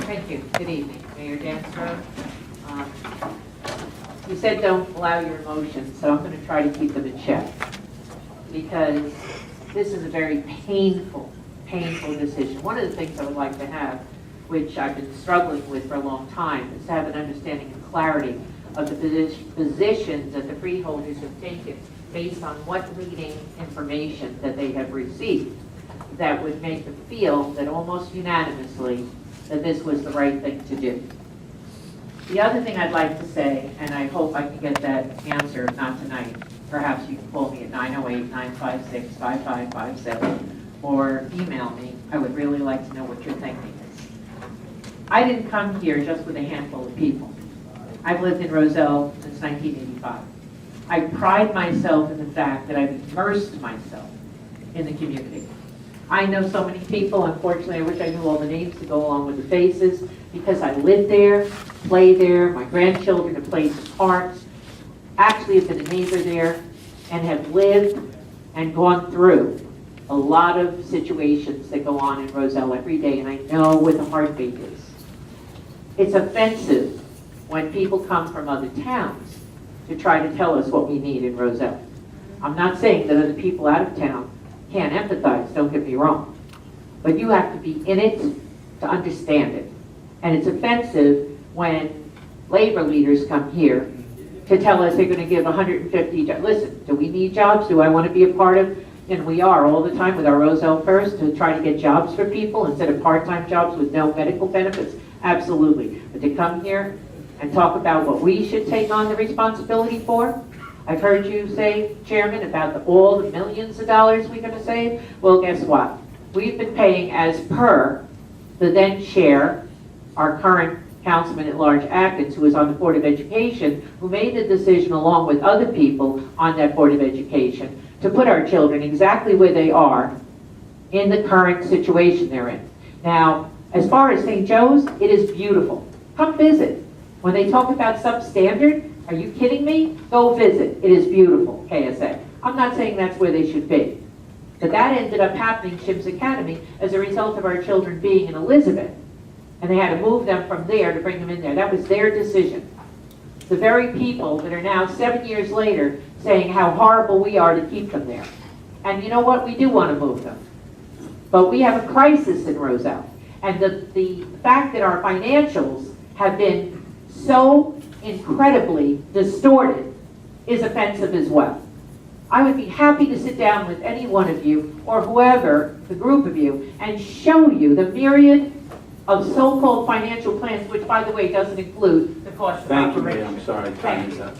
Thank you. Good evening, Mayor Dansareau. You said don't allow your emotions, so I'm going to try to keep them in check, because this is a very painful decision. One of the things I would like to have, which I've been struggling with for a long time, is to have an understanding and clarity of the positions that the freeholders have taken based on what leading information that they have received that would make them feel that almost unanimously that this was the right thing to do. The other thing I'd like to say, and I hope I can get that answer, if not tonight, perhaps you can call me at 908-956-5557 or email me. I would really like to know what your thinking is. I didn't come here just with a handful of people. I've lived in Roselle since 1985. I pride myself in the fact that I've immersed myself in the community. I know so many people. Unfortunately, I wish I knew all the names to go along with the faces, because I live there, play there, my grandchildren have played in parks, actually have been a neighbor there, and have lived and gone through a lot of situations that go on in Roselle every day, and I know what the heartbeat is. It's offensive when people come from other towns to try to tell us what we need in Roselle. I'm not saying that other people out of town can't empathize, don't get me wrong, but you have to be in it to understand it. And it's offensive when labor leaders come here to tell us they're going to give 150 jobs. Listen, do we need jobs? Do I want to be a part of? And we are all the time with our Roselle First to try to get jobs for people instead of part-time jobs with no medical benefits. Absolutely. But to come here and talk about what we should take on the responsibility for. I've heard you say, Chairman, about all the millions of dollars we're going to save. Well, guess what? We've been paying as per the then chair, our current Councilman at Large Atkins, who was on the Board of Education, who made the decision along with other people on that Board of Education to put our children exactly where they are in the current situation they're in. Now, as far as St. Joe's, it is beautiful. Come visit. When they talk about substandard, are you kidding me? Go visit. It is beautiful, KSA. I'm not saying that's where they should be. But that ended up happening, Shim's Academy, as a result of our children being in Elizabeth. And they had to move them from there to bring them in there. That was their decision. The very people that are now 7 years later saying how horrible we are to keep them there. And you know what? We do want to move them. But we have a crisis in Roselle. And the fact that our financials have been so incredibly distorted is offensive as well. I would be happy to sit down with any one of you or whoever, the group of you, and show you the myriad of so-called financial plans, which, by the way, doesn't include the cost of Thank you, operation. Mayor. I'm sorry. Time is up.